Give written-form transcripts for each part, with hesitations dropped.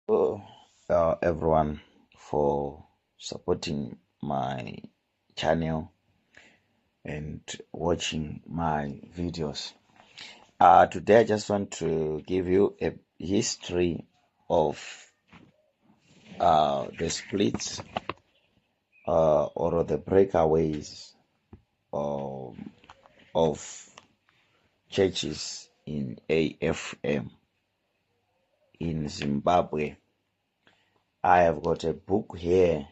Oh, everyone for supporting my channel and watching my videos. Today I just want to give you a history of the splits or the breakaways of churches in AFM in Zimbabwe. I have got a book here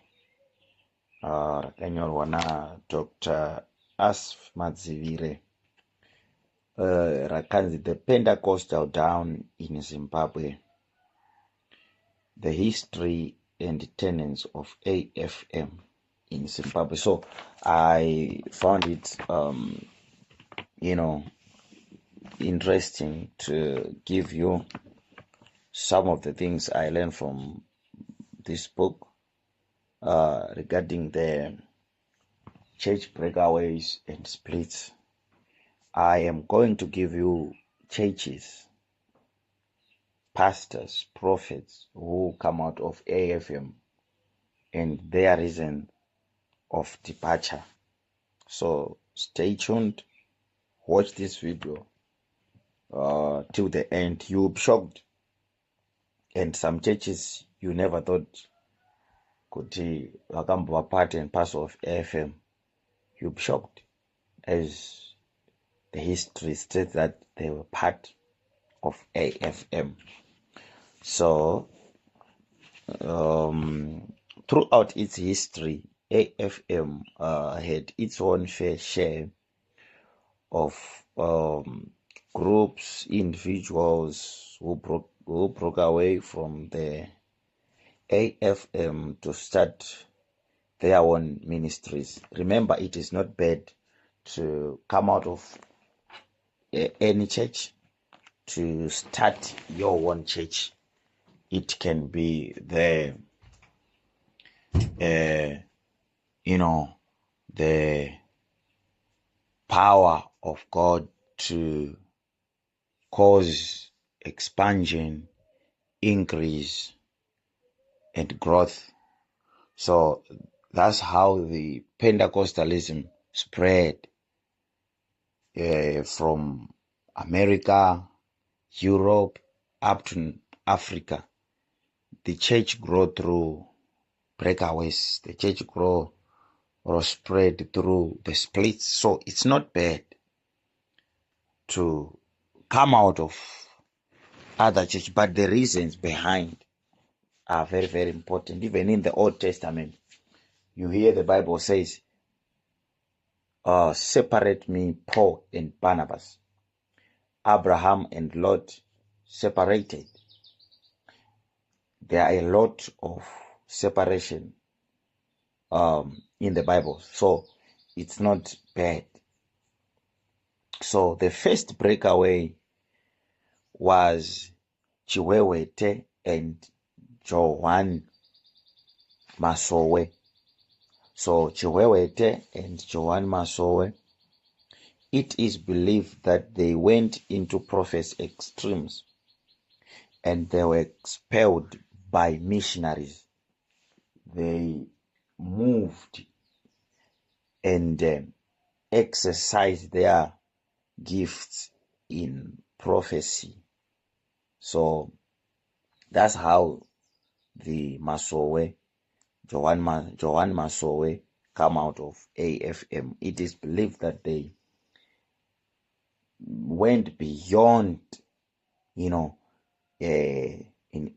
rakanyorwa naDr. Asf Madzivire rakanzi The Pentecostal Down in Zimbabwe, The History and Tenets of AFM in Zimbabwe. So I found it interesting to give you some of the things I learned from this book regarding the church breakaways and splits. I am going to give you churches, pastors, prophets who come out of AFM and their reason of departure. So stay tuned, watch this video till the end. You'll be shocked. And some churches you never thought could be part and parcel of AFM. You'll be shocked as the history states that they were part of AFM. So throughout its history, AFM had its own fair share of groups, individuals who broke away from the AFM to start their own ministries. Remember, it is not bad to come out of any church to start your own church. It can be the the power of God to cause expansion, increase, and growth. So that's how the Pentecostalism spread from America, Europe, up to Africa. The church grew through breakaways. The church grew or spread through the splits. So it's not bad to come out of other church, but the reasons behind are very, very important. Even in the Old Testament, you hear the Bible says, separate me, Paul and Barnabas. Abraham and Lot separated. There are a lot of separation in the Bible, so it's not bad. So the first breakaway was Chiwewete and Joan Masowe. So Chiwewete and Joan Masowe, it is believed that they went into prophet's extremes and they were expelled by missionaries. They moved and exercised their gifts in prophecy. So that's how the Masowe, Joan Masowe, come out of AFM. It is believed that they went beyond, in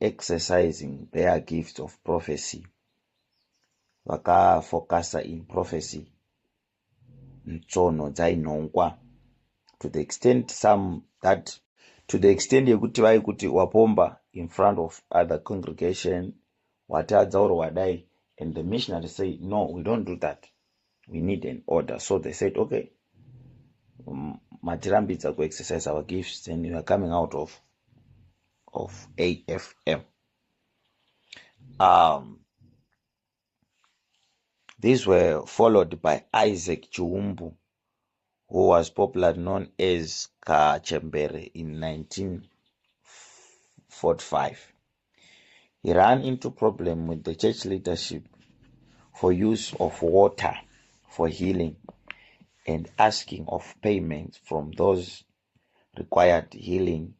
exercising their gift of prophecy. Vakafocasa in prophecy, ntsono dzainhongwa, to the extent yekuti vaikuti wapomba in front of other congregation, watadza uri wadai, and the missionaries say, no, we don't do that, we need an order. So they said, okay, matirambidza kuexercise our gifts, and we are coming out of AFM. These were followed by Isaac Chiumbu, who was popularly known as Kachembere in 1945. He ran into problem with the church leadership for use of water for healing and asking of payment from those required healing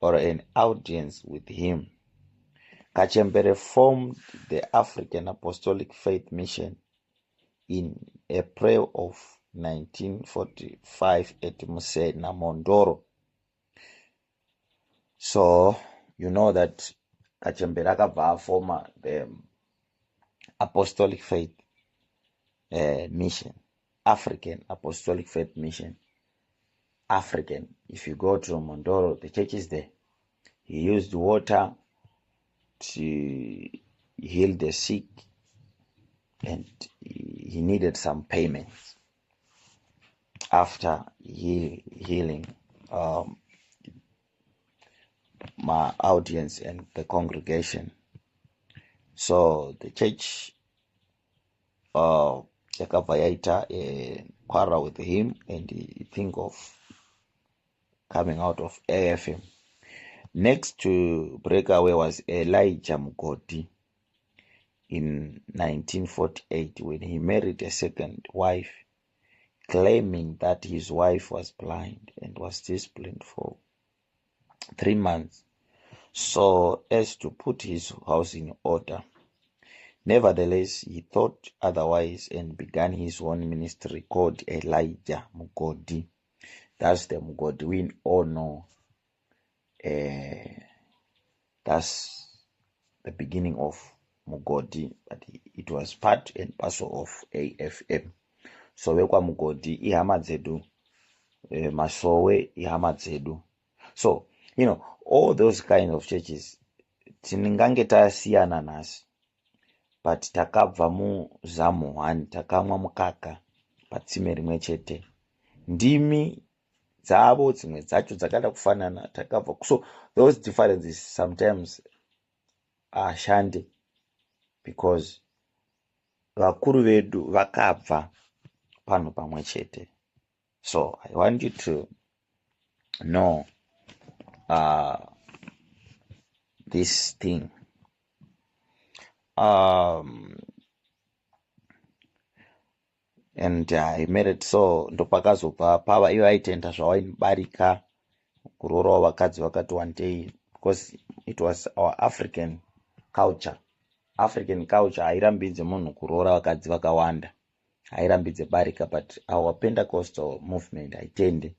or an audience with him. Kachembere formed the African Apostolic Faith Mission in April of 1945 at Musena, Mondoro. So, you know that Kachembere akabva former the Apostolic Faith Mission, African Apostolic Faith Mission. African. If you go to Mondoro, the church is there. He used water to heal the sick, and he needed some payments after healing my audience and the congregation. So the church yakabva yaita quarrel with him, and he think of coming out of AFM. Next to breakaway was Elijah Mugodhi in 1948 when he married a second wife, claiming that his wife was blind and was disciplined for 3 months so as to put his house in order. Nevertheless, he thought otherwise and began his own ministry called Elijah Mugodhi. That's the Mugodhi we all know. That's the beginning of Mugodhi, but it was part and parcel of AFM. So wekwa Mugodhi ihama dzedu, Masowe ihama dzedu. So, you know, all those kind of churches tingange tasiyana nasi, but takabva muzamu 1, takamwa mukaka patsime rimwe chete. Ndimi dzavo dzimwe dzacho dzakada kufanana, takabva. So those differences sometimes are shande because vakuru vedu vakabva pano pamwe chete. So I want you to know this thing. And I made it so ndopakazobva pava iyo aitenda zvawainibarika kuroora vakadzi vakati wandei, because it was our African culture. African culture hairambidze munhu kuroora vakadzi vakawanda, hairambidze barika, but our Pentecostal movement haitende.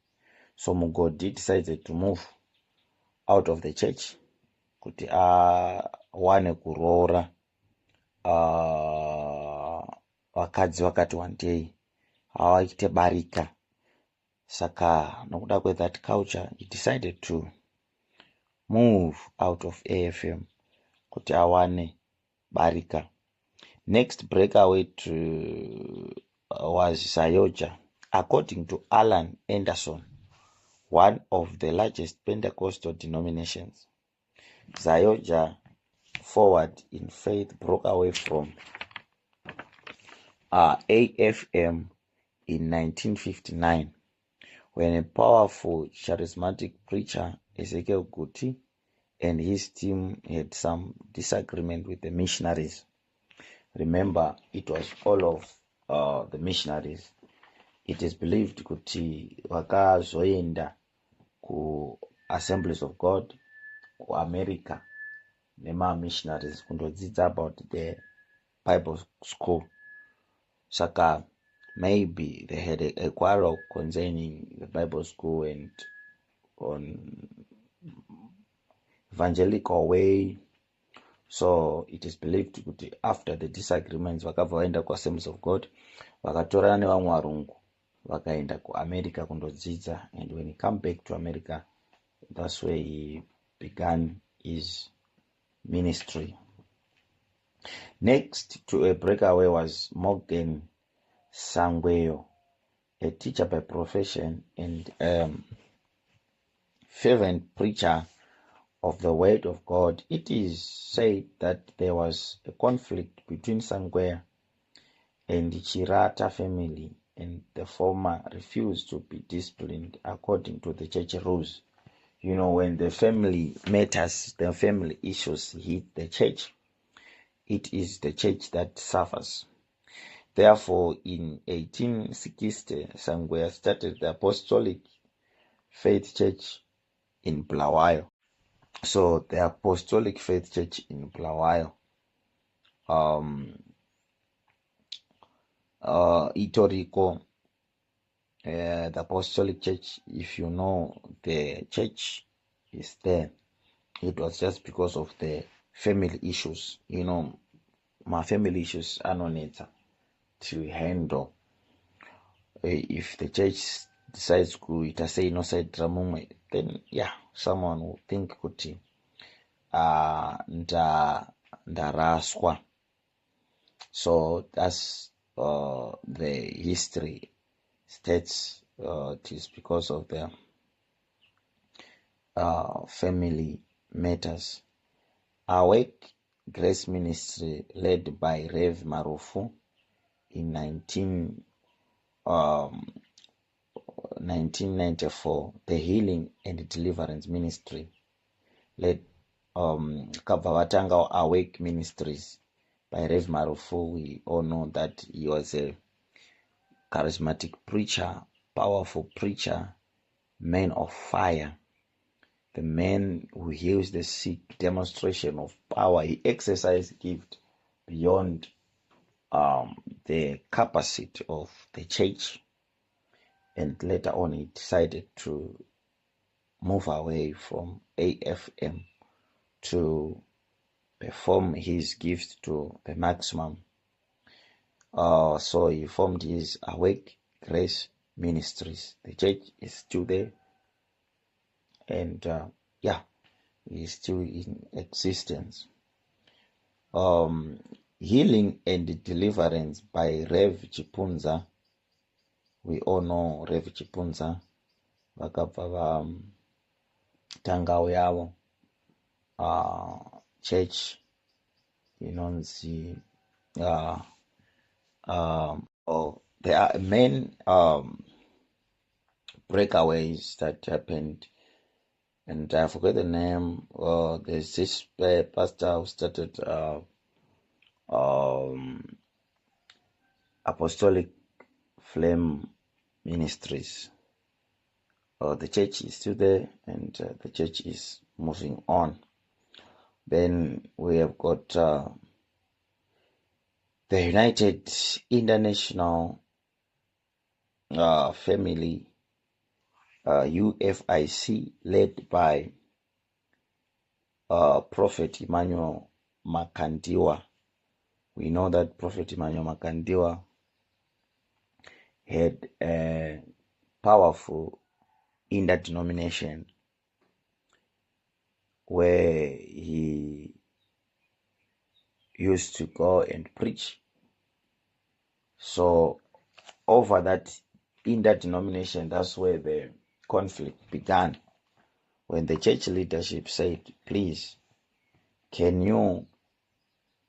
So Mugodhi decided to move out of the church kuti awane kuroora vakadzi vakati wandei, havaite barika. Saka nokuda kwethat culture, he decided to move out of AFM kuti awane barika. Next breakaway was Zaoga. According to Alan Anderson, one of the largest Pentecostal denominations, Zaoga forward in faith broke away from AFM in 1959 when a powerful charismatic preacher, Ezekiel Guti, and his team had some disagreement with the missionaries. Remember, it was all of the missionaries. It is believed kuti vakazoenda ku Assemblies of God ku America nema missionaries kundodzidza about the Bible school. Saka maybe they had a quarrel concerning the Bible school and on evangelical way. So it is believed that after the disagreements vakabva vaenda ku Assemblies of God, vakatorana nevamwe varungu vakaenda ku America kundodzidza, and when he came back to America, that's where he began his ministry. Next to a breakaway was Morgan Sangweyo, a teacher by profession and fervent preacher of the word of God. It is said that there was a conflict between Sangweya and the Chirata family, and the former refused to be disciplined according to the church rules when the family matters, the family issues hit the church, it is the church that suffers. Therefore, in 1860, Sangwe started the Apostolic Faith Church in Bulawayo. So the Apostolic Faith Church in Bulawayo, Itoriko, the Apostolic Church, if you know the church is there, it was just because of the family issues. My family issues are no need to handle. If the church decides to say no side dramumwe, then someone will think kuti ndaraswa. So that's the history states. It is because of the family matters. Awake Grace Ministry, led by Rev Marufu, in 1994, the Healing and Deliverance Ministry, led Kabawatanga Awake Ministries by Rev Marufu. We all know that he was a charismatic preacher, powerful preacher, man of fire, the man who heals the sick, demonstration of power. He exercised gift beyond the capacity of the church, and later on he decided to move away from AFM to perform his gift to the maximum. So he formed his Awake Grace Ministries. The church is still there, and is still in existence. Healing and Deliverance by Rev Chipunza. We all know Rev Chipunza. Vakabva tangao yavo church inonzi there are main breakaways that happened, and I forget the name. There's this pastor who started Apostolic Flame Ministries. The church is still there, and the church is moving on. Then we have got the United International Family, UFIC, led by Prophet Emmanuel Makandiwa. We know that Prophet Emmanuel Makandiwa had a powerful interdenomination where he used to go and preach. So over that interdenomination, that's where the conflict began, when the church leadership said, please, can you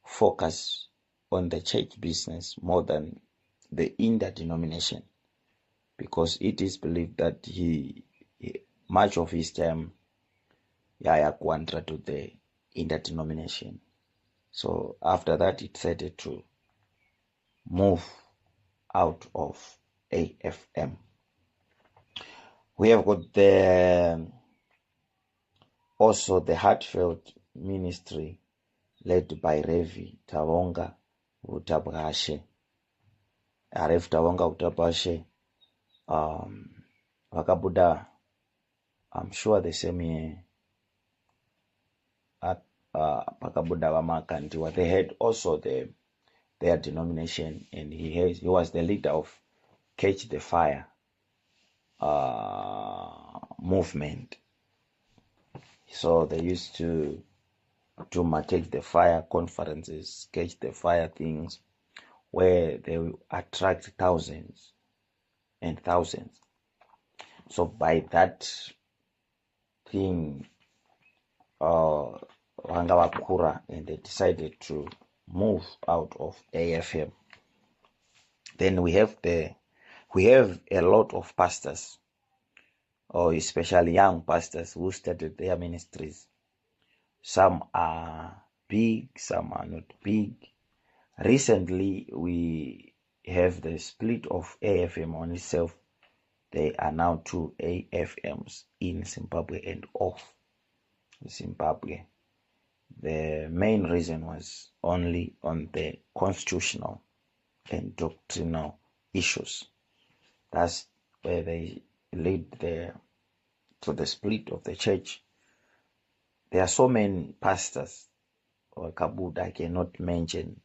focus on the church business more than the interdenomination? Because it is believed that he much of his time contra to the interdenomination. So after that, it decided to move out of AFM. We have got also the Heartfelt Ministry, led by Rev Tawonga Utabashe. Rev Tawonga Utabashe, vakabuda, I'm sure the same year, vakabuda Vamakandiwa, they had also their denomination, and he was the leader of Catch the Fire movement. So they used to do Catch the Fire conferences, Catch the Fire things, where they will attract thousands and thousands. So by that thing, Wangawakura, and they decided to move out of AFM. Then we have a lot of pastors or especially young pastors who started their ministries. Some are big, some are not big. Recently, we have the split of AFM on itself. There are now 2 AFMs in Zimbabwe and off Zimbabwe. The main reason was only on the constitutional and doctrinal issues. That's where they lead to the split of the church. There are so many pastors or vakabuda, I cannot mention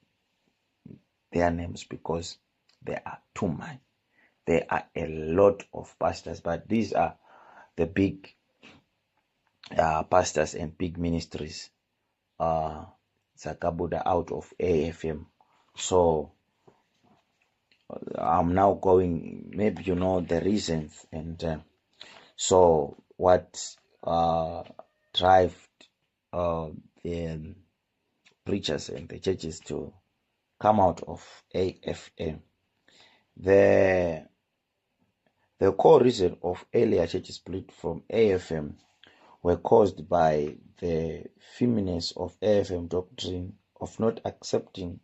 their names because there are too many. There are a lot of pastors, but these are the big pastors and big ministries. Vakabuda out of AFM. So I'm now going, maybe you know the reasons, and so what drive the preachers and the churches to come out of AFM. The core reason of earlier church split from AFM were caused by the firmness of AFM doctrine of not accepting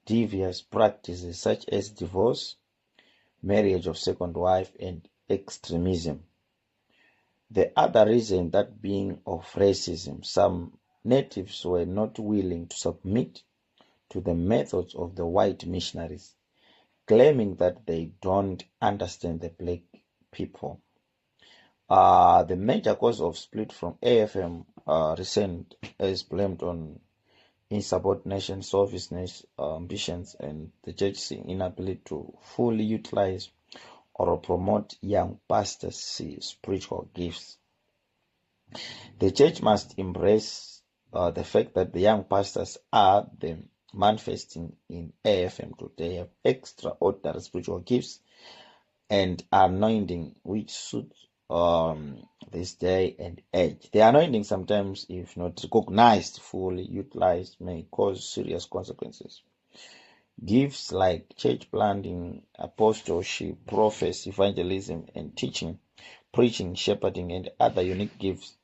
devious practices such as divorce, marriage of second wife, and extremism. The other reason, that being of racism, some natives were not willing to submit to the methods of the white missionaries, claiming that they don't understand the black people. The major cause of split from AFM recent is blamed on insubordination, selfishness, ambitions, and the church's inability to fully utilize or promote young pastors' spiritual gifts. The church must embrace the fact that the young pastors are the manifesting in AFM today have extraordinary spiritual gifts and anointing which suits this day and age. The anointing sometimes, if not recognized, fully utilized, may cause serious consequences. Gifts like church planting, apostleship, prophecy, evangelism, and teaching, preaching, shepherding, and other unique gifts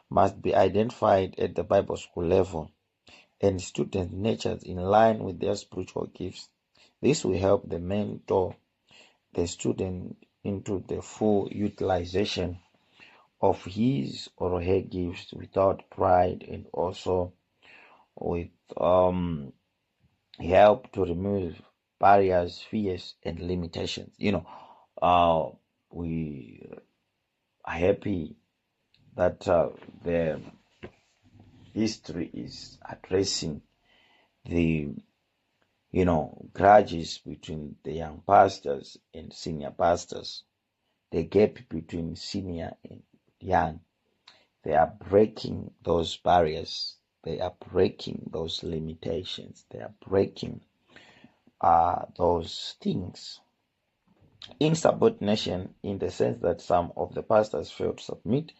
must be identified at the Bible school level and students nurtured in line with their spiritual gifts. This will help the mentor the student into the full utilization of his or her gifts without pride, and also with help to remove barriers, fears, and limitations. We are happy that the history is addressing the grudges between the young pastors and senior pastors, the gap between senior and young. They are breaking those barriers. They are breaking those limitations. They are breaking those things. Insubordination, in the sense that some of the pastors fail to submit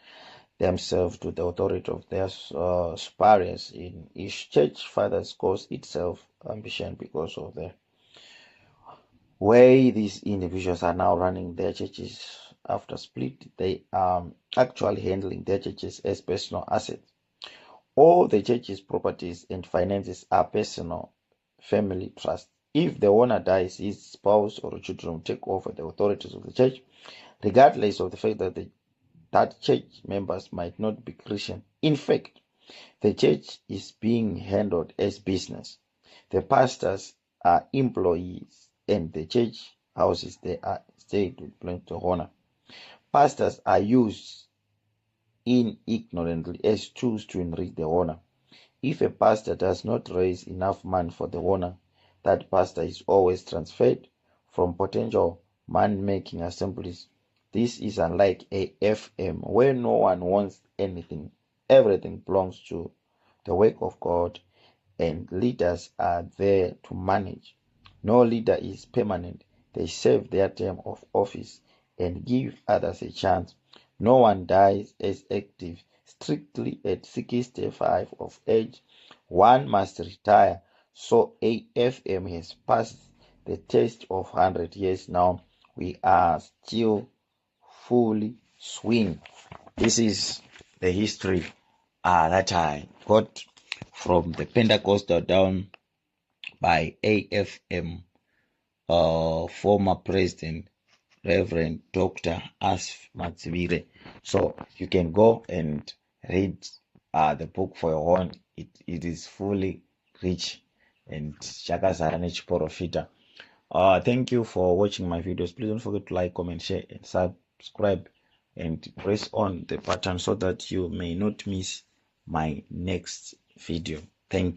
themselves to the authority of their superiors in each church. Fathers cause itself ambition because of the way these individuals are now running their churches after split. They are actually handling their churches as personal assets. All the church's properties and finances are personal family trusts. If the owner dies, his spouse or children take over the authorities of the church, regardless of the fact that church members might not be Christian. In fact, the church is being handled as business. The pastors are employees, and the church houses they are stayed with belong to owner. Pastors are used ignorantly as tools to enrich the owner. If a pastor does not raise enough money for the owner, that pastor is always transferred from potential man-making assemblies. This is unlike AFM, where no one wants anything. Everything belongs to the work of God, and leaders are there to manage. No leader is permanent. They serve their term of office and give others a chance. No one dies as active strictly at 65 of age. One must retire. So AFM has passed the test of 100 years now. We are still fully swing. This is the history that I got from the Pentecostal down by AFM, former president Reverend Dr. Asf Matsibire. So you can go and read the book for your own. It is fully rich and chakazara nechiprofita. Thank you for watching my videos. Please don't forget to like, comment, share, and subscribe, and press on the button so that you may not miss my next video. Thank you.